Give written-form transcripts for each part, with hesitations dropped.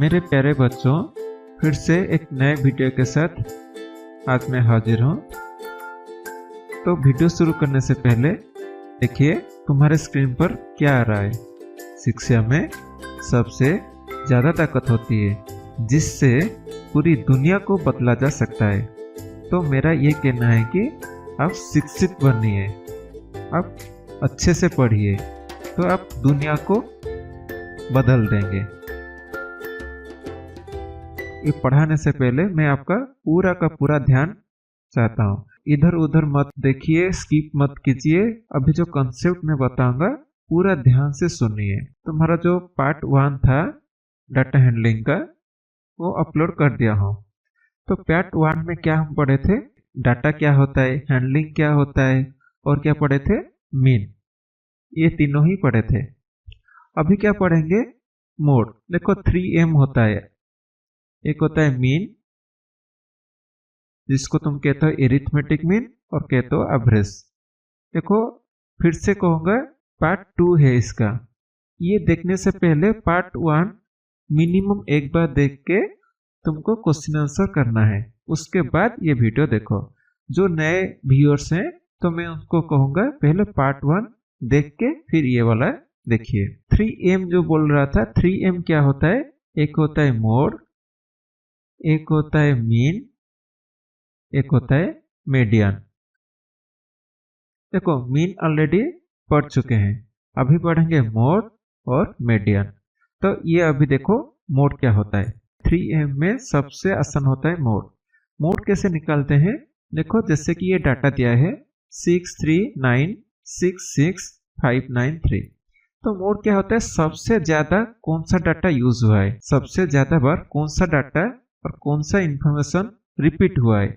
मेरे प्यारे बच्चों, फिर से एक नए वीडियो के साथ आज मैं हाजिर हूँ। तो वीडियो शुरू करने से पहले देखिए तुम्हारे स्क्रीन पर क्या आ रहा है। शिक्षा में सबसे ज़्यादा ताकत होती है जिससे पूरी दुनिया को बदला जा सकता है। तो मेरा ये कहना है कि आप शिक्षित बनिए, आप अच्छे से पढ़िए तो आप दुनिया को बदल देंगे। ये पढ़ाने से पहले मैं आपका पूरा का पूरा ध्यान चाहता हूँ। इधर उधर मत देखिए, स्किप मत कीजिए। अभी जो कॉन्सेप्ट मैं बताऊंगा पूरा ध्यान से सुनिए। तुम्हारा जो पार्ट 1 था डाटा हैंडलिंग का वो अपलोड कर दिया हूँ। तो पार्ट 1 में क्या हम पढ़े थे, डाटा क्या होता है, हैंडलिंग क्या होता है और क्या पढ़े थे, मीन। ये तीनों ही पढ़े थे। अभी क्या पढ़ेंगे, मोड। देखो 3M होता है। एक होता है मीन, जिसको तुम कहते हो एरिथमेटिक मीन और कहते हो एवरेज। देखो फिर से कहूंगा, पार्ट 2 है इसका। ये देखने से पहले पार्ट 1 मिनिमम एक बार देख के तुमको क्वेश्चन आंसर करना है, उसके बाद ये वीडियो देखो। जो नए व्यूअर्स हैं तो मैं उनको कहूंगा पहले पार्ट 1 देख के फिर ये वाला देखिए। 3M जो बोल रहा था, 3M क्या होता है, एक होता है मोड, एक होता है मीन, एक होता है मीडियन। देखो मीन ऑलरेडी पढ़ चुके हैं, अभी पढ़ेंगे मोड और मीडियन। तो ये अभी देखो मोड क्या होता है। 3M में सबसे आसान होता है मोड। मोड कैसे निकालते हैं, देखो जैसे कि ये डाटा दिया है 639665593। तो मोड क्या होता है, सबसे ज्यादा कौन सा डाटा यूज हुआ है, सबसे ज्यादा बार कौन सा डाटा और कौन सा इंफॉर्मेशन रिपीट हुआ है।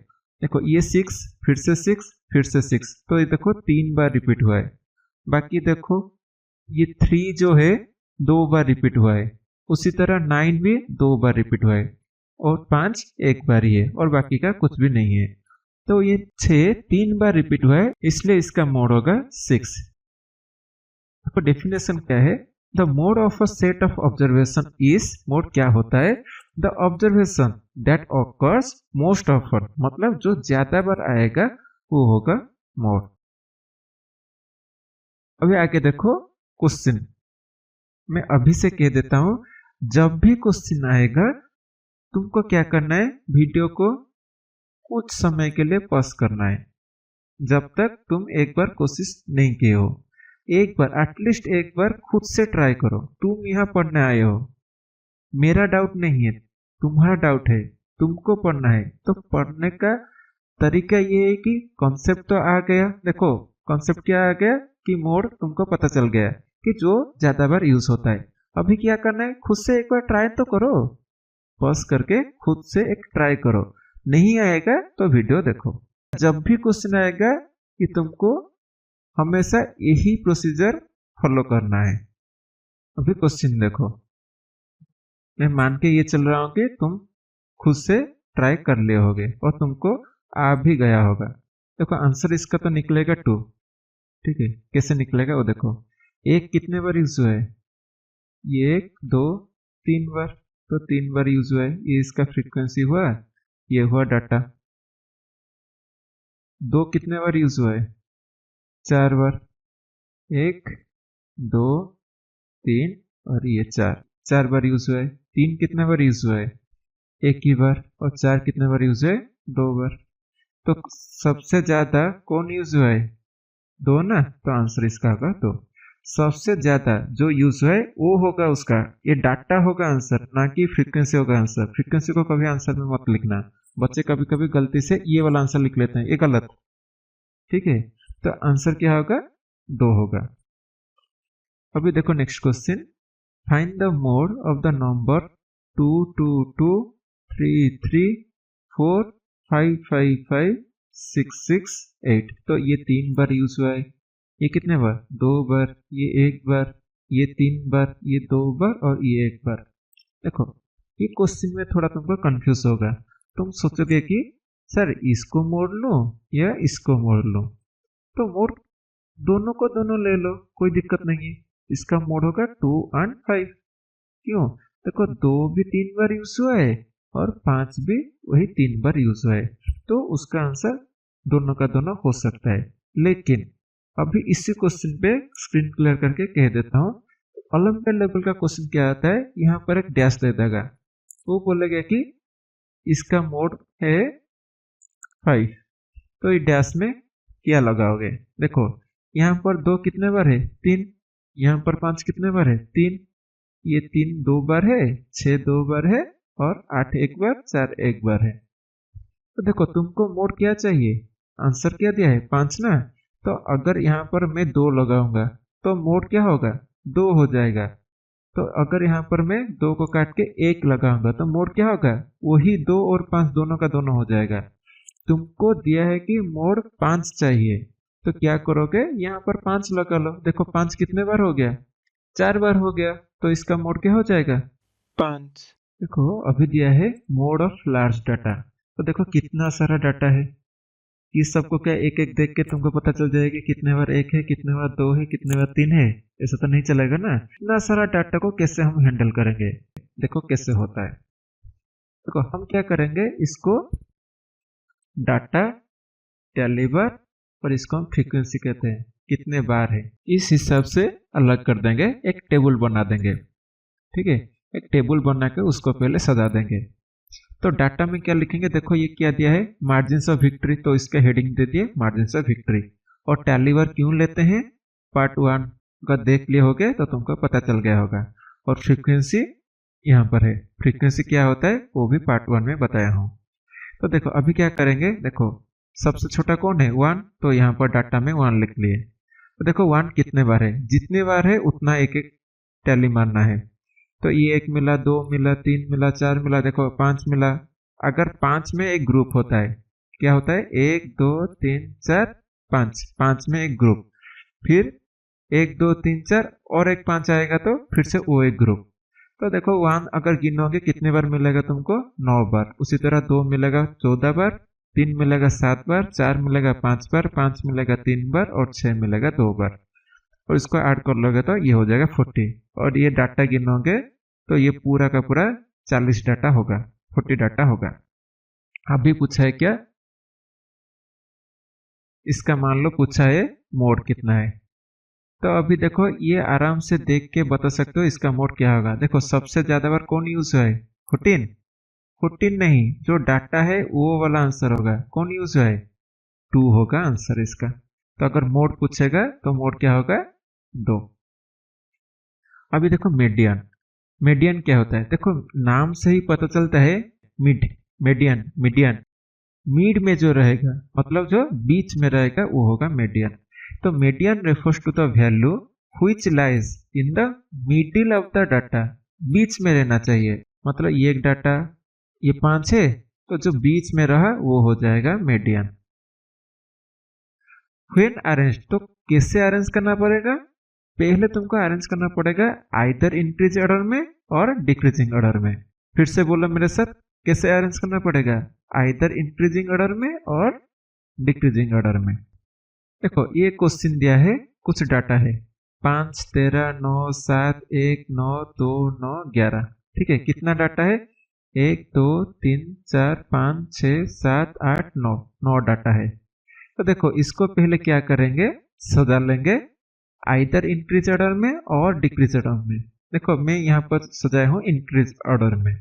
देखो ये 6 फिर से 6 फिर से 6, तो ये देखो 3 बार रिपीट हुआ है। बाकी देखो ये 3 जो है 2 बार रिपीट हुआ है, उसी तरह 9 भी 2 बार रिपीट हुआ है और 5 एक बार ही है और बाकी का कुछ भी नहीं है। तो ये 6 3 बार रिपीट हुआ है, इसलिए इसका मोड होगा 6। तो डेफिनेशन क्या है, the mode of a set of observation is, mode क्या होता है, the observation that occurs most often, मतलब जो ज्यादा बार आएगा वो होगा मोड। अभी आगे देखो क्वेश्चन, मैं अभी से कह देता हूं, जब भी क्वेश्चन आएगा तुमको क्या करना है, वीडियो को कुछ समय के लिए पॉज करना है, जब तक तुम एक बार कोशिश नहीं किए हो। एक बार एटलीस्ट एक बार खुद से ट्राई करो। तुम यहाँ पढ़ने आए हो, मेरा डाउट नहीं है, तुम्हारा डाउट है, तुमको पढ़ना है। तो पढ़ने का तरीका ये है कि कॉन्सेप्ट तो आ गया, देखो कॉन्सेप्ट क्या आ गया कि मोड तुमको पता चल गया कि जो ज्यादा बार यूज होता है। अभी क्या करना है, खुद से एक बार ट्राई तो करो, पॉज करके खुद से एक ट्राई करो। नहीं आएगा तो वीडियो देखो। जब भी क्वेश्चन आएगा कि तुमको हमेशा यही प्रोसीजर फॉलो करना है। अभी क्वेश्चन देखो, मैं मान के ये चल रहा हूं कि तुम खुद से ट्राई कर लिए होगे और तुमको आ भी गया होगा। देखो आंसर इसका तो निकलेगा 2, ठीक है। कैसे निकलेगा वो देखो, एक कितने बार यूज हुआ है, ये 1 2 3 बार, तो 3 बार यूज हुआ है, ये इसका फ्रीक्वेंसी हुआ, ये हुआ डाटा। 2 कितने बार यूज हुआ है, 4 बार, 1 2 3 और ये 4 बार यूज हुआ है। 3 कितने बार यूज हुआ है, एक ही बार, और 4 कितने बार यूज हुआ है, 2 बार। तो सबसे ज्यादा कौन यूज हुआ है, 2 ना, तो आंसर इसका होगा 2। सबसे ज्यादा जो यूज हुआ है वो होगा उसका, ये डाटा होगा आंसर, ना कि फ्रीक्वेंसी होगा आंसर। फ्रीक्वेंसी को कभी आंसर में मत लिखना, बच्चे कभी कभी गलती से ये वाला आंसर लिख लेते हैं, ये गलत, ठीक है। तो आंसर क्या होगा, 2 होगा। अभी देखो next question, find the mode of the number 2 2 2 3 3 4 5 5 5 6 6 8। तो ये 3 बार यूज हुआ है, ये कितने बार, 2 बार, ये 1 बार, ये 3 बार, ये 2 बार और ये 1 बार। देखो ये क्वेश्चन में थोड़ा तुमको कंफ्यूज होगा, तुम सोचोगे कि सर इसको मोड़ लूं या इसको मोड़ लूं। तो मोड़ दोनों को दोनों ले लो, कोई दिक्कत नहीं है। इसका मोड होगा 2 और 5, क्यों, देखो 2 भी 3 बार यूज हुआ है और 5 भी वही 3 बार यूज हुआ है, तो उसका आंसर दोनों का दोनों हो सकता है। लेकिन अभी इसी क्वेश्चन पे स्क्रीन क्लियर करके कह देता हूँ। ओलंपियाड लेवल का क्वेश्चन क्या आता है, यहाँ पर एक डैश दे देगा, वो बोलेगा कि इसका मोड है 5, तो ये डैश में क्या लगाओगे। देखो यहाँ पर 2 कितने बार है, 3, यहाँ पर 5 कितने बार है, 3, ये 3 2 बार है, 6 2 बार है और 8 एक बार, 4 एक बार है। तो देखो तुमको मोड क्या चाहिए, आंसर क्या दिया है 5 ना, तो अगर यहाँ पर मैं 2 लगाऊंगा तो मोड क्या होगा, 2 हो जाएगा। तो अगर यहाँ पर मैं 2 को काट के 1 लगाऊंगा तो मोड क्या होगा, वही 2 और 5 दोनों का दोनों हो जाएगा। तुमको दिया है कि मोड 5 चाहिए, तो क्या करोगे, यहाँ पर 5 लगा लो। देखो 5 कितने बार हो गया, 4 बार हो गया, तो इसका मोड क्या हो जाएगा, 5। देखो अभी दिया है मोड ऑफ लार्ज डाटा, तो देखो कितना सारा डाटा है। इस सबको क्या एक एक देख के तुमको पता चल जाएगा कितने बार 1 है, कितने बार 2 है, कितने बार 3 है, ऐसा तो नहीं चलेगा ना। इतना सारा डाटा को कैसे हम हैंडल करेंगे, देखो कैसे होता है। देखो हम क्या करेंगे, इसको डाटा टेलीवर और इसको हम फ्रीक्वेंसी कहते हैं, कितने बार है इस हिसाब से अलग कर देंगे, एक टेबल बना देंगे। ठीक है, एक टेबल बना के उसको पहले सजा देंगे। तो डाटा में क्या लिखेंगे, देखो ये क्या दिया है, मार्जिन ऑफ विक्ट्री, तो इसका हेडिंग दे दिए मार्जिन ऑफ विक्ट्री। और टेलीवर क्यों लेते हैं, पार्ट 1 का देख लिए होगे तो तुमको पता चल गया होगा। और फ्रीक्वेंसी यहाँ पर है, फ्रीक्वेंसी क्या होता है वो भी पार्ट 1 में बताया हूँ। तो देखो अभी क्या करेंगे, देखो सबसे छोटा कौन है 1, तो यहाँ पर डाटा में 1 लिख लिए। तो देखो 1 कितने बार है, जितने बार है उतना एक एक टैली मारना है। तो ये 1 मिला, 2 मिला, 3 मिला, 4 मिला, देखो 5 मिला। अगर 5 में एक ग्रुप होता है, क्या होता है 1 2 3 4 5, 5 में एक ग्रुप, फिर 1 2 3 4 और एक 5 आएगा तो फिर से वो एक ग्रुप। तो देखो 1 अगर गिनोगे कितने बार मिलेगा तुमको, 9 बार। उसी तरह 2 मिलेगा 14 बार, 3 मिलेगा 7 बार, 4 मिलेगा 5 बार, 5 मिलेगा 3 बार और 6 मिलेगा 2 बार। और इसको ऐड कर लोगे तो ये हो जाएगा 40। और ये डाटा गिनोगे तो ये पूरा का पूरा 40 डाटा होगा, 40 डाटा होगा। अभी पूछा है क्या, इसका मान लो पूछा है मोड कितना है। तो अभी देखो ये आराम से देख के बता सकते हो इसका मोड क्या होगा। देखो सबसे ज्यादा बार कौन यूज हुआ है, 14, 14 नहीं, जो डाटा है वो वाला आंसर होगा, कौन यूज हुआ है 2 होगा आंसर इसका। तो अगर मोड पूछेगा तो मोड क्या होगा 2। अभी देखो मीडियन, मीडियन क्या होता है, देखो नाम से ही पता चलता है, मिड, मीडियन, मीडियन, मिड में जो रहेगा मतलब जो बीच में रहेगा वो होगा मीडियन। तो median refers to the value which lies in the middle of the data, बीच में रहना चाहिए। मतलब ये एक डाटा ये 5 है, तो जो बीच में रहा वो हो जाएगा मीडियन। व्हेन अरेंज, तो कैसे अरेंज करना पड़ेगा, पहले तुमको अरेंज करना पड़ेगा आइदर इंक्रीज ऑर्डर में और डिक्रीजिंग ऑर्डर में। फिर से बोलो मेरे साथ, कैसे अरेंज करना पड़ेगा, आइदर इंक्रीजिंग ऑर्डर में और डिक्रीजिंग ऑर्डर में। देखो ये क्वेश्चन दिया है, कुछ डाटा है 5 13 9 7 1 9 2 9 11, ठीक है, कितना डाटा है 1 2 3 4 5 6 7 8 9, 9 डाटा है। तो देखो इसको पहले क्या करेंगे, सजा लेंगे आइदर इंक्रीज ऑर्डर में और डिक्रीज ऑर्डर में। देखो मैं यहाँ पर सजाया हूँ इंक्रीज ऑर्डर में।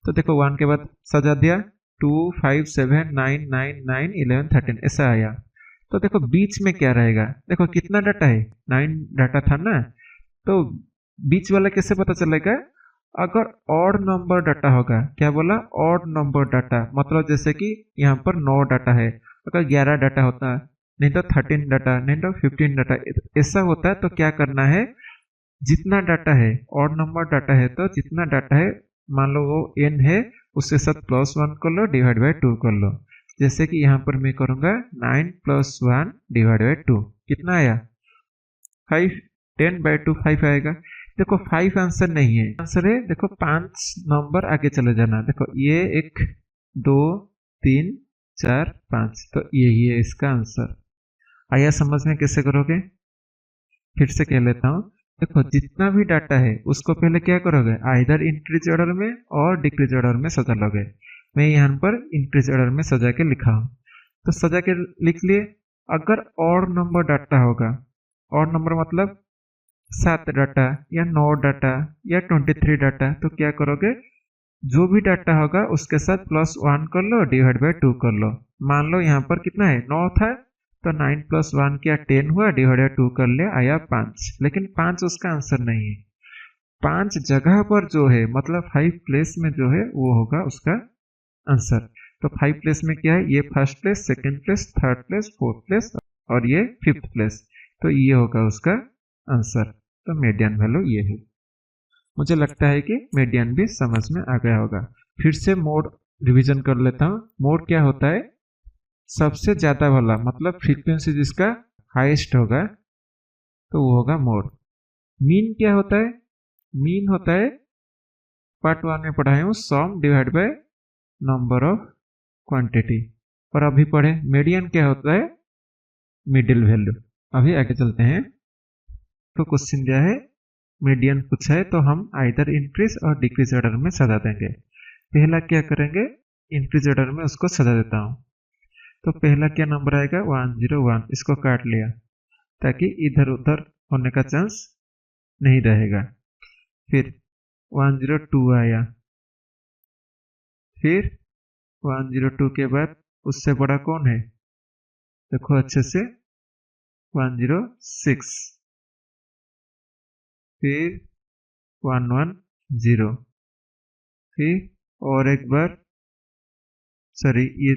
तो देखो 1 के बाद सजा दिया, 2 5 7 9 9 9 11 13 ऐसा आया। तो देखो बीच में क्या रहेगा, देखो कितना डाटा है 9 डाटा था ना, तो बीच वाला कैसे पता चलेगा, अगर ऑड नंबर डाटा होगा, क्या बोला ऑड नंबर डाटा, मतलब जैसे कि यहाँ पर 9 डाटा है, अगर 11 डाटा होता, नहीं तो 13 डाटा, नहीं तो 15 डाटा, ऐसा होता है तो क्या करना है, जितना डाटा है ऑड नंबर डाटा है तो जितना डाटा है मान लो वो n है, उसके साथ +1 कर लो डिवाइड बाय 2 कर लो। जैसे कि यहाँ पर मैं करूंगा 9 + 1 डिवाइड बाय 2, कितना आया 5, 10 बाय 2 5 आएगा। देखो 5 आंसर नहीं है, आंसर है देखो 5 नंबर आगे चले जाना। देखो ये 1 2 3 4 5, तो यही है इसका आंसर। आया समझ में कैसे करोगे, फिर से कह लेता हूँ। देखो जितना भी डाटा है उसको पहले क्या करोगे, आइदर इंक्रीज ऑर्डर में और डिक्रीज ऑर्डर में सजा लोगे। मैं यहाँ पर इंक्रीज ऑर्डर में सजा के लिखा हूँ, तो सजा के लिख लिए। अगर और नंबर डाटा होगा, और नंबर मतलब 7 डाटा या 9 डाटा या 23 डाटा, तो क्या करोगे, जो भी डाटा होगा उसके साथ +1 कर लो, डिवाइड बाय 2 कर लो। मान लो यहाँ पर कितना है, 9 था, तो 9 + 1 क्या 10 हुआ, डिवाइड बाय 2 कर ले, आया 5। लेकिन 5 उसका आंसर नहीं है। 5 जगह पर जो है, मतलब 5 प्लेस में जो है वो होगा उसका आंसर। तो 5 प्लेस में क्या है, ये first place, second place, third place, fourth place और ये फिफ्थ प्लेस। तो ये होगा उसका आंसर। तो मीडियन वैल्यू ये है। मुझे लगता है कि मीडियन भी समझ में आ गया होगा। फिर से मोड रिवीजन कर लेता हूँ। मोड क्या होता है, सबसे ज्यादा वाला, मतलब फ्रीक्वेंसी जिसका हाईएस्ट होगा तो वो होगा मोड। मीन क्या होता है, मीन होता है पार्ट 1 में पढ़ाया हूँ, sum divide by number of quantity. और अभी पढ़े मीडियन क्या होता है, मिडिल वैल्यू। अभी आगे चलते हैं। तो क्वेश्चन क्या है, मीडियन पूछा है, तो हम आइदर इंक्रीज और डिक्रीज ऑर्डर में सजा देंगे। पहला क्या करेंगे, इंक्रीज ऑर्डर में उसको सजा देता हूँ। तो पहला क्या नंबर आएगा, 101, इसको काट लिया ताकि इधर उधर होने का चांस नहीं रहेगा। फिर 102 आया, फिर 102 के बाद उससे बड़ा कौन है, देखो अच्छे से, 106, फिर 110, फिर और एक बार, सॉरी ये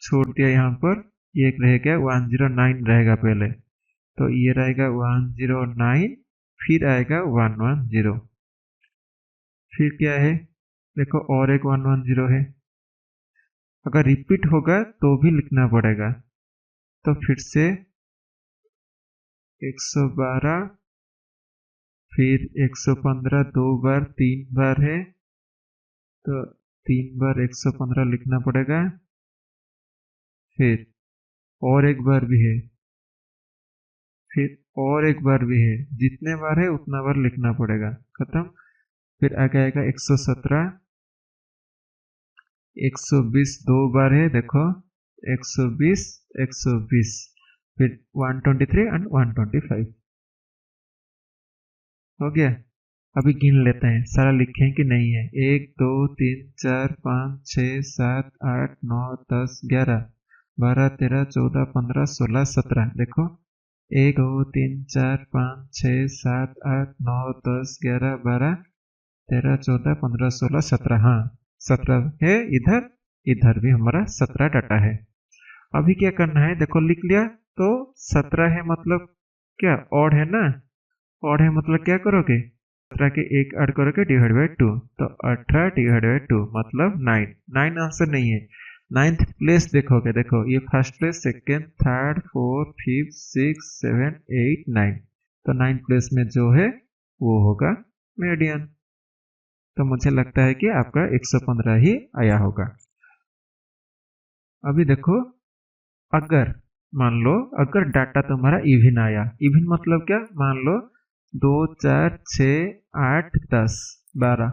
छोड़ दिया यहाँ पर, ये एक रह गया 109 रहेगा पहले, तो ये रहेगा 109, फिर आएगा 110, फिर क्या है, देखो और एक 110 है। अगर रिपीट होगा तो भी लिखना पड़ेगा, तो फिर से 112, फिर 115, 2 बार 3 बार है, तो 3 बार 115 लिखना पड़ेगा। फिर और एक बार भी है, फिर और एक बार भी है, जितने बार है उतना बार लिखना पड़ेगा। खत्म। फिर आगे आएगा 117, 120 2 बार है, देखो 120, 120, फिर 123 एंड 125 हो गया। अभी गिन लेते हैं, सारा लिखे कि नहीं है। 1 2 3 4 5 6 7 8 9 10 11 12 13 14 15 16 17, देखो 1 2 3 4 5 6 7 8 9 10 11 12 13 14 15 16 17, हाँ 17 है। इधर इधर भी हमारा 17 डाटा है। अभी क्या करना है, देखो लिख लिया, तो 17 है मतलब क्या, ऑड है ना, ऑड है मतलब क्या करोगे, 17 के एक ऐड करोगे, डिवाइड बाय 2, तो 18 डिवाइड बाय 2 मतलब 9। 9 आंसर नहीं है, 9th प्लेस देखोगे, देखो ये first place, second, third, fourth, fifth, 6 7 8 9, तो 9 प्लेस में जो है वो होगा मीडियन। तो मुझे लगता है कि आपका 115 ही आया होगा। अभी देखो, अगर मान लो अगर डाटा तुम्हारा इवन आया, इवन मतलब क्या, मान लो 2 4 6 8 10 12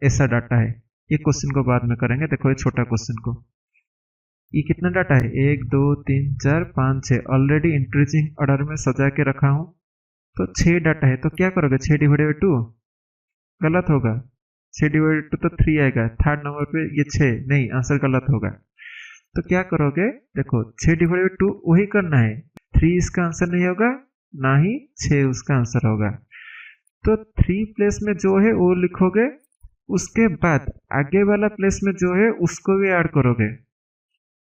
ऐसा डाटा है। ये क्वेश्चन को बाद में करेंगे, देखो ये छोटा क्वेश्चन को, ये कितना डाटा है, 1 2 3 4 5 6, ऑलरेडी इंक्रीजिंग ऑर्डर में सजा के रखा हूं, तो 6 डाटा है। तो क्या करोगे, 6 डिवाइड बाई 2 गलत होगा, 6 डिवाइड 2 तो 3 आएगा, थर्ड नंबर पे ये 6 नहीं, आंसर गलत होगा। तो क्या करोगे, देखो 6 डिवाइड बाई 2 वही करना है, 3 इसका आंसर नहीं होगा, ना ही 6 उसका आंसर होगा। तो 3 प्लेस में जो है वो लिखोगे, उसके बाद आगे वाला प्लेस में जो है उसको भी ऐड करोगे।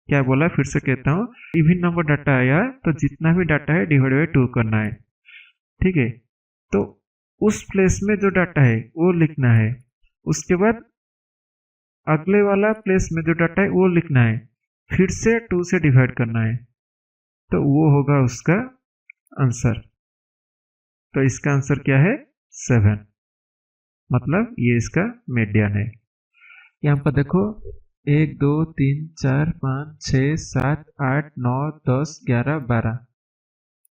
क्या बोला, फिर से कहता हूँ, इवन नंबर डाटा आया तो जितना भी डाटा है डिवाइड बाई 2 करना है, ठीक है। तो उस प्लेस में जो डाटा है वो लिखना है, उसके बाद अगले वाला प्लेस में जो डाटा है वो लिखना है, फिर से 2 से डिवाइड करना है, तो वो होगा उसका आंसर। तो इसका आंसर क्या है, 7, मतलब ये इसका मीडियन है। यहाँ पर देखो 1 2 3 4 5 6 7 8 9 10 11 12,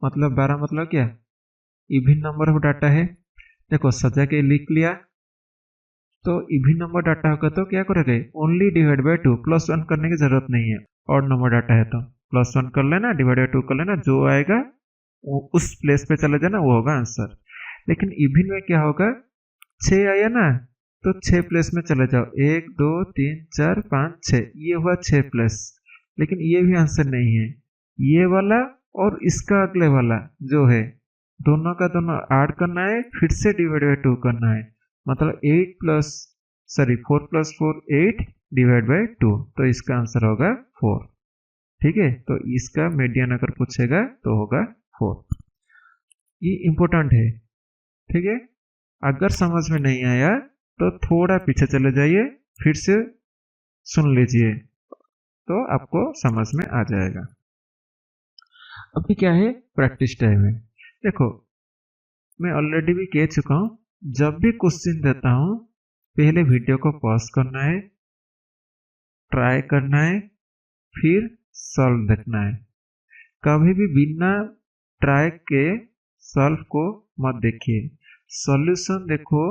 मतलब 12 मतलब क्या, इवन नंबर ऑफ डाटा है, देखो सजा के लिख लिया, तो इवन नंबर डाटा होगा तो क्या करोगे, ओनली डिवाइड बाय 2, +1 करने की जरूरत नहीं है। और नंबर डाटा है तो +1 कर लेना, डिवाइड बाय 2 कर लेना, जो आएगा वो उस प्लेस पे चले जाना, वो होगा आंसर। लेकिन इवन में क्या होगा, 6 आया ना, तो 6 प्लेस में चले जाओ, 1 2 3 4 5 6, ये हुआ 6 प्लेस। लेकिन ये भी आंसर नहीं है, ये वाला और इसका अगले वाला जो है, दोनों का दोनों ऐड करना है, फिर से डिवाइड बाय 2 करना है, मतलब 4 + 4 8 डिवाइड बाय 2, तो इसका आंसर होगा 4। ठीक है, तो इसका मीडियन अगर पूछेगा तो होगा 4। ये इंपॉर्टेंट है। ठीक है, अगर समझ में नहीं आया तो थोड़ा पीछे चले जाइए, फिर से सुन लीजिए, तो आपको समझ में आ जाएगा। अभी क्या है, प्रैक्टिस टाइम है। देखो मैं ऑलरेडी भी कह चुका हूँ, जब भी क्वेश्चन देता हूँ पहले वीडियो को पॉज करना है, ट्राई करना है, फिर सॉल्व देखना है। कभी भी बिना ट्राई के सॉल्व को मत देखिए। सॉल्यूशन देखो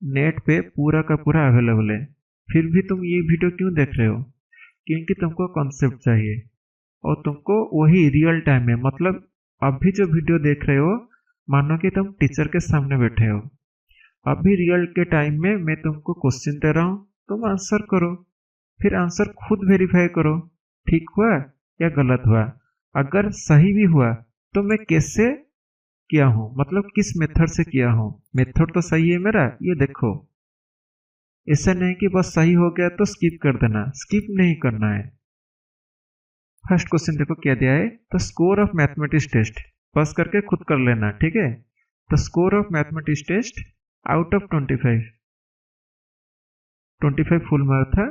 नेट पे पूरा का पूरा अवेलेबल है, फिर भी तुम ये वीडियो क्यों देख रहे हो, क्योंकि तुमको कॉन्सेप्ट चाहिए और तुमको वही रियल टाइम में, मतलब अभी जो वीडियो देख रहे हो मानो कि तुम टीचर के सामने बैठे हो, अभी रियल के टाइम में मैं तुमको क्वेश्चन दे रहा हूँ, तुम आंसर करो, फिर आंसर खुद वेरीफाई करो, ठीक हुआ या गलत हुआ। अगर सही भी हुआ तो मैं कैसे किया हूँ, मतलब किस मेथड से किया हूँ, मेथड तो सही है मेरा, ये देखो। ऐसा नहीं कि बस सही हो गया तो स्किप कर देना, स्किप नहीं करना है। फर्स्ट क्वेश्चन देखो क्या दिया है, the score of mathematics test, बस करके खुद कर लेना, ठीक है। The score of mathematics test out of 25 full mark था,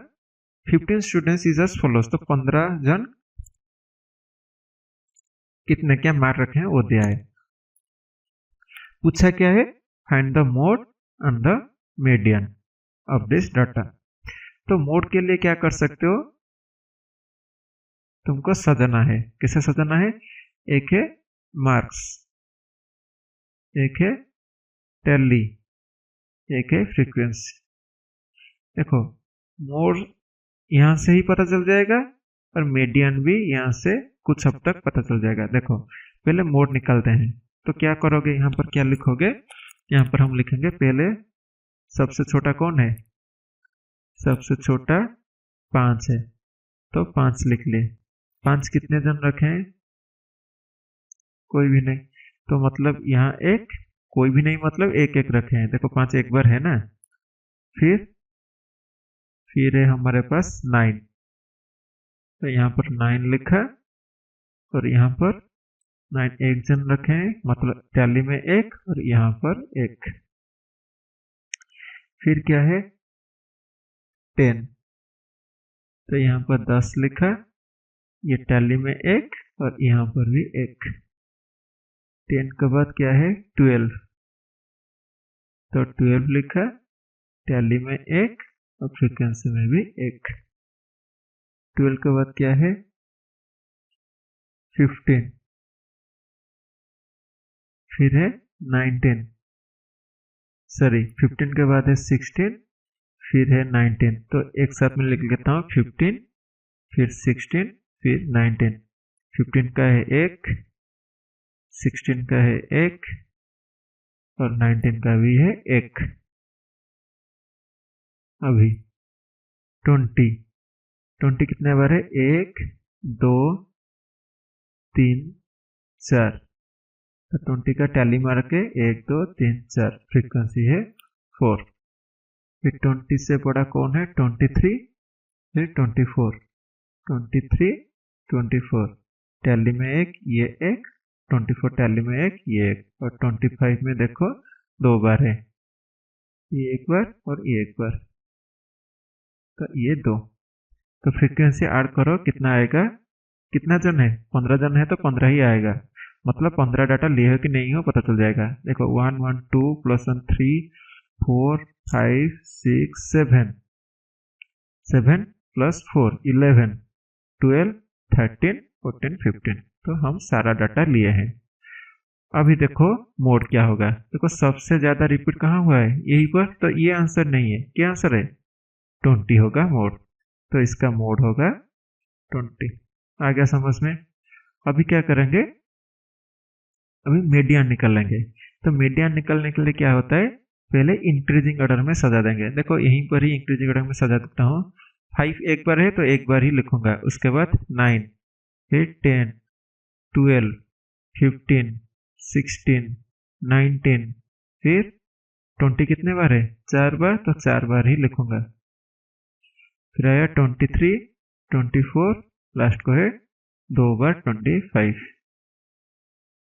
15 स्टूडेंट्स इज एज फॉलोज, तो 15 जन कितने क्या मार्क रखे हैं वो दिया है। पूछा क्या है, find the mode and the median of this data. तो मोड के लिए क्या कर सकते हो, तुमको सजाना है। कैसे सजाना है, एक है मार्क्स, एक है टैली, एक है फ्रीक्वेंसी। देखो मोड यहाँ से ही पता चल जाएगा और मीडियन भी यहाँ से कुछ हद तक पता चल जाएगा। देखो पहले मोड निकालते हैं, तो क्या करोगे, यहाँ पर क्या लिखोगे, यहाँ पर हम लिखेंगे पहले सबसे छोटा कौन है, सबसे छोटा 5 है, तो 5 लिख लिए। 5 कितने जन रखे हैं, कोई भी नहीं, तो मतलब यहाँ एक, कोई भी नहीं मतलब एक एक रखे हैं। देखो 5 एक बार है ना, फिर है हमारे पास 9, तो यहाँ पर 9 लिखा, और यहाँ पर 9 एक जन रखे हैं, मतलब टैली में एक, और यहाँ पर एक। फिर क्या है 10, तो यहाँ पर 10 लिखा, ये टैली में एक, और यहाँ पर भी एक। 10 के बाद क्या है 12, तो 12 लिखा, टैली में एक, और फ्रीक्वेंसी में भी एक। 12 के बाद क्या है 15, फिर है 19, सॉरी 15 के बाद है 16, फिर है 19, तो एक साथ में लिख लेता हूँ 15, फिर 16, फिर 19। 15 का है एक, 16 का है एक, और 19 का भी है एक। अभी 20 कितने बार है, 1 2 3 4, तो 20 का टैली मार के 1 2 3 4, फ्रीक्वेंसी है 4। फिर 20 से बड़ा कौन है 23, फिर 24, 23 24, टैली में एक, ये एक, 24 टैली में एक, ये एक, और 25 में देखो 2 बार है, ये एक बार और ये एक बार, तो ये 2। तो फ्रीक्वेंसी ऐड करो कितना आएगा, कितना जन है 15 जन है तो 15 ही आएगा, मतलब 15 डाटा लिए हो कि नहीं हो पता चल जाएगा। देखो 1 1 2 + 1 3 4 5 6 7, 7 + 4 11 12 13 14 15, तो हम सारा डाटा लिए हैं। अभी देखो मोड क्या होगा। देखो सबसे ज्यादा रिपीट कहाँ हुआ है, यही पर, तो ये आंसर नहीं है। क्या आंसर है? 20 होगा मोड। तो इसका मोड होगा 20। आ गया समझ में? अभी क्या करेंगे, अभी मीडियन निकालेंगे। तो मीडियन निकलने के लिए क्या होता है, पहले इंक्रीजिंग ऑर्डर में सजा देंगे। देखो यहीं पर ही इंक्रीजिंग ऑर्डर में सजा देता हूँ। 5 एक बार है तो एक बार ही लिखूंगा, उसके बाद 9, फिर 10, 12, 15, 16, 19, फिर 20 कितने बार है, 4 बार, तो 4 बार ही लिखूंगा। फिर आया 23, 24, लास्ट को है 2 बार 25।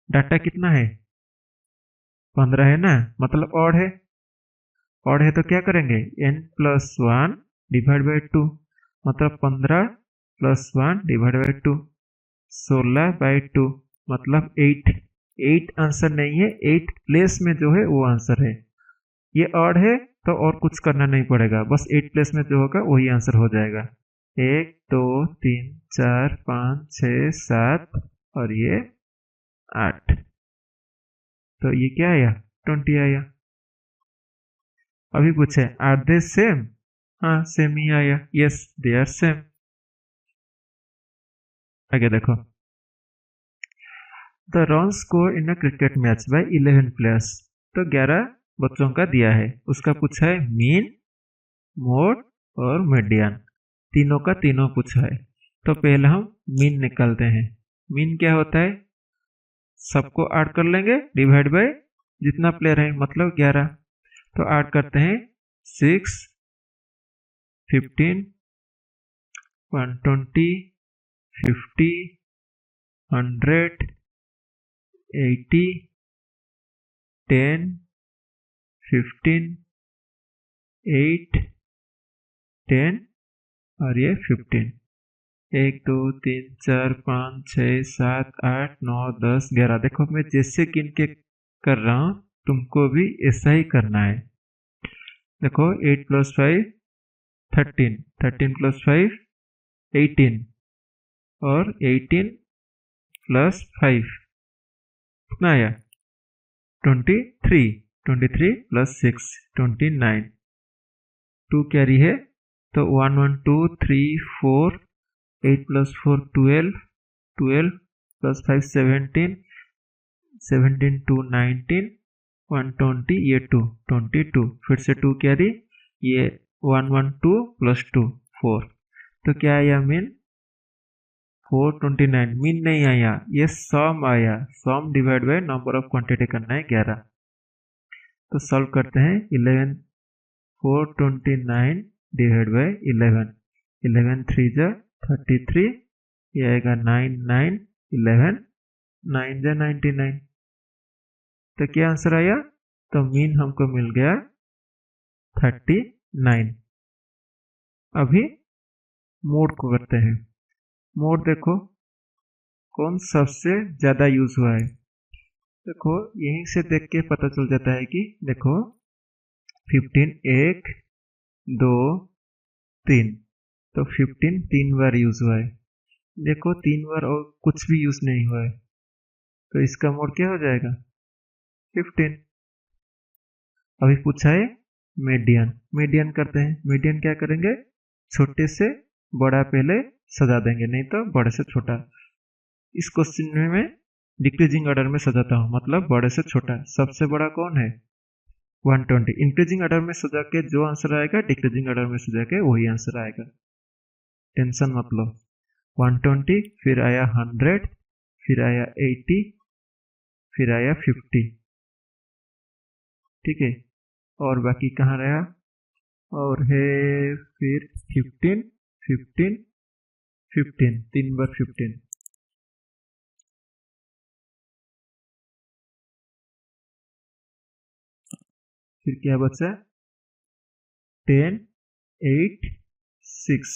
डाटा कितना है, 15 है ना, मतलब ऑड है। ऑड है तो क्या करेंगे, n+1 डिवाइड बाई 2, मतलब 15 प्लस 1 डिवाइड बाई 2, 16/2, मतलब 8। 8 आंसर नहीं है, 8 प्लेस में जो है वो आंसर है। ये ऑड है तो और कुछ करना नहीं पड़ेगा, बस 8 प्लेस में जो होगा वही आंसर हो जाएगा। 1 2 3 4 5 6 7 और ये 8। तो ये क्या आया, 20 आया। अभी पूछे आर दे सेम, हाँ सेम ही आया, यस दे आर सेम। आगे देखो, the run score in a cricket match by 11 players. तो 11 बच्चों का दिया है, उसका पूछा है मीन, मोड और मीडियन, तीनों का तीनों पूछा है। तो पहले हम मीन निकालते हैं। मीन क्या होता है, सबको ऐड कर लेंगे डिवाइड बाय जितना प्लेयर है, मतलब 11। तो ऐड करते हैं 6, 15, 120, 50, 100, 80, 10, 15, 8, 10 और ये 15। 1 2 3 4 5 6 7 8 9 10 11। देखो मैं जैसे गिन के कर रहा हूँ, तुमको भी ऐसा ही करना है। देखो 8 + 5 13, 13 + 5 18 और 18 + 5 कितना आया, 23, 23 + 6 29। 2 कैरी है, तो 1 1 2 3 4, 8 + 4 12, 12 + 5 17, 17 2 19, 120, ये 2 22, फिर से 2 कैरी, ये 1 1 2 + 2 4। तो क्या आया मीन, 429। मीन नहीं आया, ये सम आया। Sum divide by number of quantity करना है 11। तो सॉल्व करते हैं, 11 429 डिवाइड बाय 11, 11 3 जा 33, ये आएगा 9 9 11, 9 जा 99। तो क्या आंसर आया, तो मीन हमको मिल गया 39। अभी मोड को करते हैं। मोड देखो कौन सबसे ज्यादा यूज हुआ है। देखो यहीं से देख के पता चल जाता है कि देखो 15 1 2 3, तो 15 3 बार यूज हुआ है। देखो 3 बार और कुछ भी यूज नहीं हुआ है, तो इसका मोड क्या हो जाएगा, 15। अभी पूछा है मीडियन। मीडियन करते हैं। मीडियन क्या करेंगे, छोटे से बड़ा पहले सजा देंगे, नहीं तो बड़े से छोटा। इस क्वेश्चन में मैं डिक्रीजिंग ऑर्डर में सजाता हूँ, मतलब बड़े से छोटा। सबसे बड़ा कौन है, 120। इंक्रीजिंग ऑर्डर में सजा के जो आंसर आएगा, डिक्रीजिंग ऑर्डर में सजा के वही आंसर आएगा, टेंशन मत लो। 120, फिर आया 100, फिर आया 80, फिर आया 50। ठीक है, और बाकी कहाँ रहा, और है फिर 15 15 15, 3 बार 15। फिर क्या बचा, 10 8 6,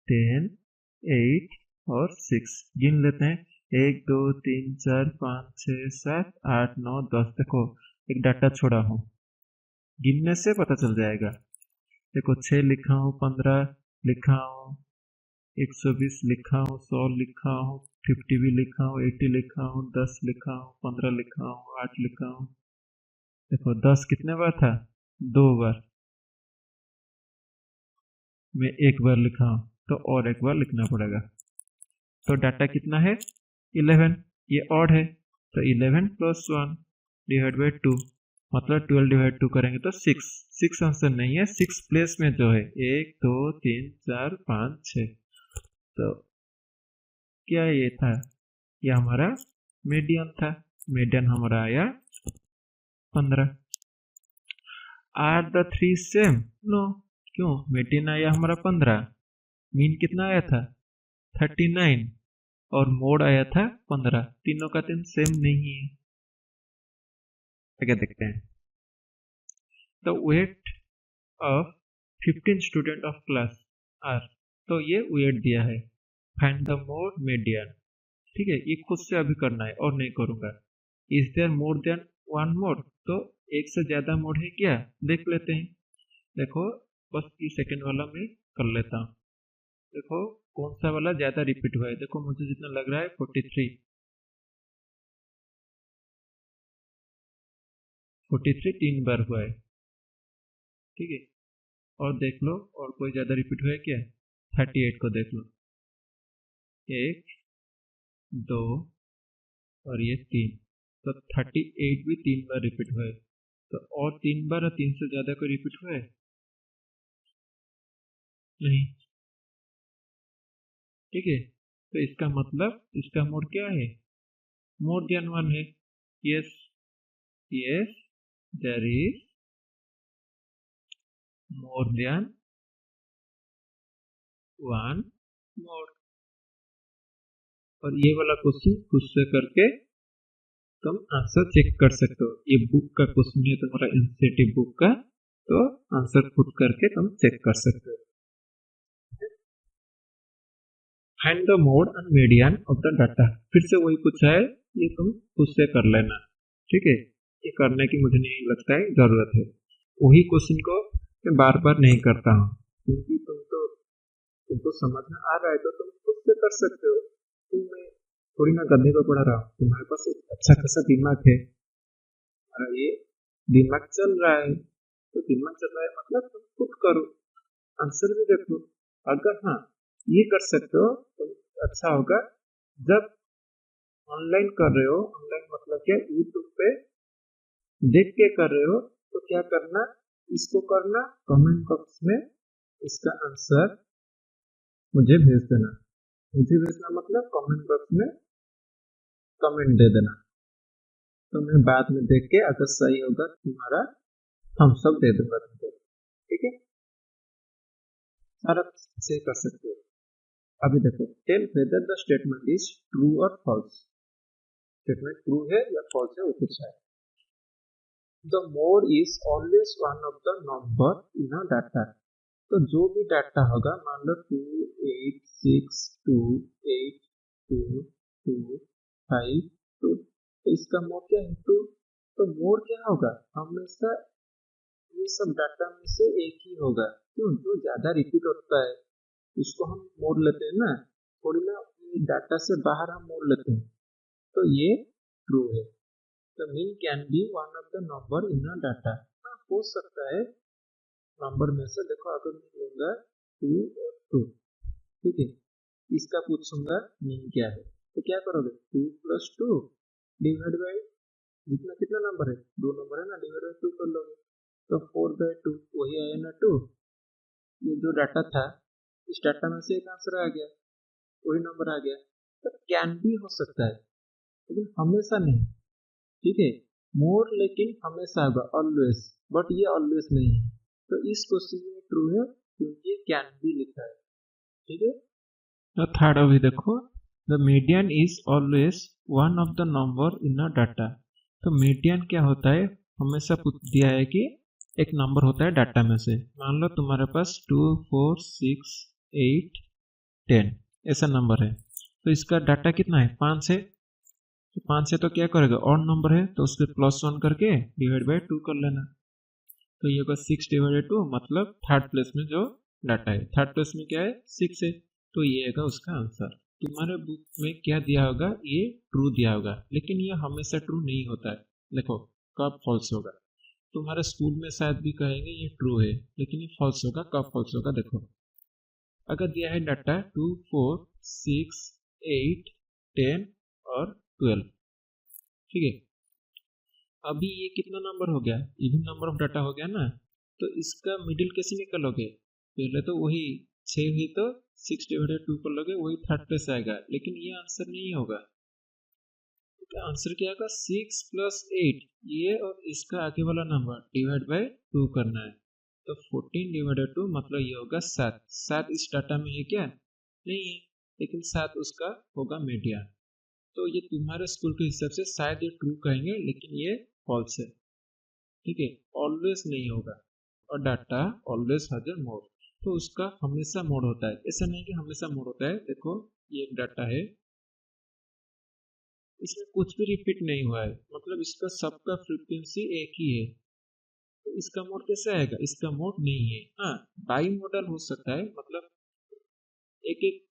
10 8 और 6 गिन लेते हैं। 1 2 3 4 5 6 7 8 9 10। देखो एक डाटा छोड़ा हूँ, गिनने से पता चल जाएगा। देखो 6 लिखा हूँ, 15 लिखा हूँ, 120 लिखा हूँ, 100 लिखा हूँ, 50 भी लिखा हूँ, 80 लिखा हूँ, 10 लिखा हूँ, 15 लिखा हूँ, 8 लिखा हूँ। देखो 10 कितने बार था? 2 बार। मैं 1 बार लिखा हूँ तो और 1 बार लिखना पड़ेगा। तो डाटा कितना है? 11। ये ऑड है तो 11 + 1 डिवाइड बाई 2, मतलब 12 डिवाइड 2 करेंगे तो 6। 6 आंसर नहीं है, 6 प्लेस में जो है 1 2 3 4 5 6। तो क्या ये था? ये हमारा मीडियन था। मीडियन हमारा आया 15। Are the three same? No. क्यों? मीडियन आया हमारा 15, मीन कितना आया था? 39 और मोड आया था 15। तीनों का तीन सेम नहीं है। क्या देखते हैं? The weight of 15 student of class are. तो ये वेट दिया है। Find the mode median. ठीक है, ये खुद से अभी करना है और नहीं करूंगा। Is there more than one mode? तो एक से ज्यादा मोड है क्या, देख लेते हैं। देखो बस ये सेकंड वाला मैं कर लेता हूँ। देखो कौन सा वाला ज्यादा रिपीट हुआ है। देखो मुझे जितना लग रहा है 43। 43 3 बार हुआ है। ठीक है, और देख लो और कोई ज्यादा रिपीट हुआ है क्या? 38 को देख लो, 1 2 और ये 3। तो 38 भी 3 बार रिपीट हुआ है। तो और 3 बार और 3 से ज्यादा कोई रिपीट हुआ है? नहीं। ठीक है, तो इसका मतलब इसका मोड क्या है? मोर देन वन है। Yes yes, there is more than one mode. और ये वाला क्वेश्चन खुद से करके तुम आंसर चेक कर सकते हो। ये बुक का क्वेश्चन है तुम्हारा, एनसीईआरटी बुक का, तो आंसर खुद करके तुम चेक कर सकते हो। Find the mode and median of the data. फिर से वही पूछा है, ये तुम खुद से कर लेना। ठीक है, ये करने की मुझे नहीं लगता है जरूरत है। वही क्वेश्चन को मैं बार बार नहीं करता हूँ, क्योंकि तुमको समझ में आ रहा है तो तुम खुद से कर सकते हो। मैं थोड़ी ना गधे को पढ़ा रहा हूँ, तुम्हारे पास एक अच्छा खासा दिमाग है। और ये दिमाग चल रहा है, तो दिमाग चल रहा है मतलब तुम खुद करो, आंसर भी देखो। अगर हाँ ये कर सकते हो तो अच्छा होगा। जब ऑनलाइन कर रहे हो, ऑनलाइन मतलब क्या, यूट्यूब पे देख के कर रहे हो, तो क्या करना, इसको करना, कमेंट बॉक्स में इसका आंसर मुझे भेज देना। मुझे भेजना मतलब कमेंट बॉक्स में कमेंट दे देना, तो मैं बाद में देख के अगर सही होगा तुम्हारा थम्स अप दे दूंगा तुमको। ठीक है, सारा से कर सकते हो। अभी देखो, tell whether the statement is true और फॉल्स। स्टेटमेंट ट्रू है या फॉल्स है वो पूछा है। The mode is always one of the number in a data. तो जो भी डाटा होगा, मान लो 2 8 6 2 8 2 2 5 2, तो इसका मोड क्या है? 2। तो मोड क्या होगा? हमेशा ये सब डाटा में से एक ही होगा। क्यों? जो ज्यादा रिपीट होता है उसको हम मोड लेते हैं ना, थोड़ी ना डाटा से बाहर हम मोड लेते हैं। तो ये ट्रू है। तो mean can be one of the number in a data. हाँ, हो सकता है नंबर में से। देखो अगर मैं लूंगा 2 और 2, ठीक है, इसका पूछूंगा मीन क्या है, तो क्या करोगे? 2 + 2 डिवाइड बाई जितना कितना नंबर है, 2 नंबर है ना, डिवाइड बाई 2 कर लोगे तो 4/2 वही आया ना 2। ये जो डाटा था, इस डाटा में से एक आंसर आ गया, वही नंबर आ गया। तो कैन भी हो सकता है लेकिन हमेशा नहीं। ठीक है, मोर लेकिन हमेशा होगा, ऑलवेज, बट ये ऑलवेज नहीं है। तो इस क्वेश्चन में ट्रू है क्योंकि कैन भी लिखा है। ठीक है, तो थर्ड अभी देखो, the median is always one of the number in a data. तो मीडियन क्या होता है? हमेशा पूछ दिया है कि एक नंबर होता है डाटा में से। मान लो तुम्हारे पास 2 4 6 8 10 ऐसा नंबर है, तो इसका डाटा कितना है? 5 है। तो 5 से तो क्या करेगा, और नंबर है तो उसके +1 करके डिवाइड बाई 2 कर लेना। तो ये होगा 6 डिवाइडेड 2, मतलब थर्ड प्लेस में जो डाटा है, थर्ड प्लेस में क्या है? 6 है। तो ये होगा उसका आंसर। तुम्हारे बुक में क्या दिया होगा, ये ट्रू दिया होगा, लेकिन ये हमेशा ट्रू नहीं होता है। देखो कब फॉल्स होगा, तुम्हारे स्कूल में शायद भी कहेंगे ये ट्रू है, लेकिन ये फॉल्स होगा। कब फॉल्स होगा, देखो अगर दिया है डाटा 2, 4, 6, 8, 10 और 12, ठीक है। अभी ये कितना नंबर हो गया, इवन नंबर ऑफ डाटा हो गया ना, तो इसका मिडिल कैसे निकालोगे, पहले तो वही 6 हुई तो 6/2 कर लोगे, वही थर्ड प्लेस आएगा, लेकिन ये आंसर नहीं होगा। तो आंसर क्या होगा, 6 + 8, ये और इसका आगे वाला नंबर डिवाइड बाय 2 करना है। तो 14/2 मतलब ये होगा 7। 7 इस डाटा में है क्या, नहीं है, लेकिन 7 उसका होगा मीडियन। तो ये तुम्हारे स्कूल के हिसाब से शायद ये ट्रू कहेंगे, लेकिन ये फॉल्स है, ठीक है। ऑलवेज नहीं होगा, और data always has a mode, तो उसका हमेशा मोड होता है, ऐसा नहीं कि हमेशा मोड होता है। देखो ये एक डाटा है, इसमें कुछ भी रिपीट नहीं हुआ है, मतलब इसका सबका फ्रीक्वेंसी एक ही है, तो इसका मोड कैसे आएगा, इसका मोड नहीं है। हाँ, बाई मॉडल हो सकता है, मतलब एक एक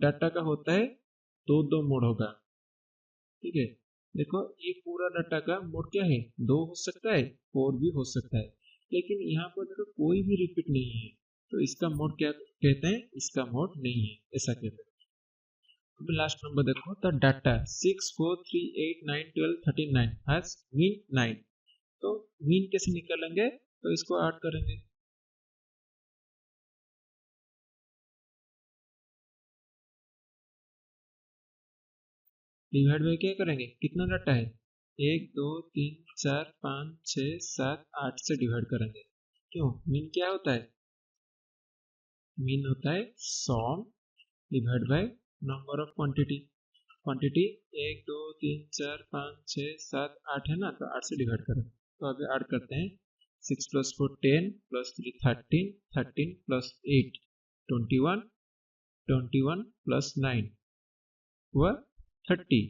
डाटा का होता है दो दो मोड होगा, ठीक है। देखो ये पूरा डाटा का मोड क्या है, 2 हो सकता है, 4 भी हो सकता है, लेकिन यहाँ पर देखो कोई भी रिपीट नहीं है, तो इसका मोड क्या कहते हैं, इसका मोड नहीं है, ऐसा कहते हैं। अभी लास्ट नंबर देखो, द डाटा 6, 4, 3, 8, 9, 12, 39 हैज मीन 9। तो मीन कैसे निकालेंगे, तो इसको ऐड करेंगे, डिवाइड बाय क्या करेंगे, कितना डाटा है, 1, 2, 3, 4, 5, 6, 7, 8 से डिवाइड करेंगे। क्यों, मीन क्या होता है, मीन होता है sum divide by number of quantity. Quantity 1, 2, 3, 4, 5, 6, 7, 8 है ना, तो 8 से डिवाइड करें। तो अभी ऐड करते हैं, 6 + 4 10 + 3 13, 13 + 8 21, 21 + 9 हुआ 30,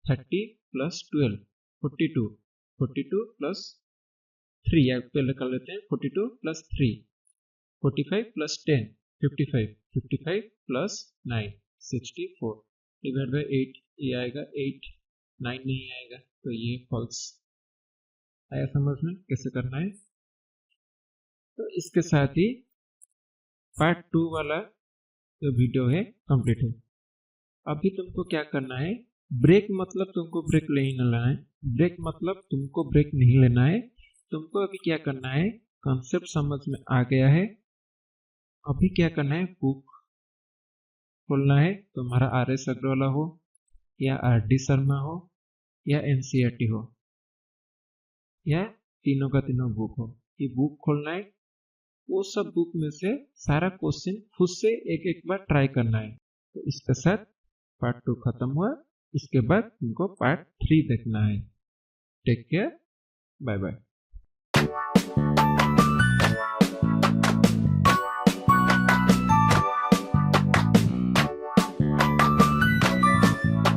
30 + 12 42, 42 + 3, या पहले कर लेते हैं 42 + 3, 45 + 10 55, 55 + 9 64 डिवाइड बाय 8, ये आएगा 8, 9 नहीं आएगा, तो ये फॉल्स। आया समझ में कैसे करना है। तो इसके साथ ही पार्ट 2 वाला जो वीडियो है कंप्लीट है। अभी तुमको क्या करना है, ब्रेक मतलब तुमको ब्रेक नहीं लेना है, ब्रेक मतलब तुमको ब्रेक नहीं लेना है। तुमको अभी क्या करना है, कॉन्सेप्ट समझ में आ गया है, अभी क्या करना है, बुक खोलना है, तुम्हारा RS अग्रवाला हो या RD शर्मा हो या NCERT हो या तीनों का तीनों बुक हो, ये बुक खोलना है, वो सब बुक में से सारा क्वेश्चन खुद से एक एक बार ट्राई करना है। तो इसके साथ पार्ट 2 खत्म हुआ, इसके बाद तुमको पार्ट 3 देखना है। Take care, bye bye.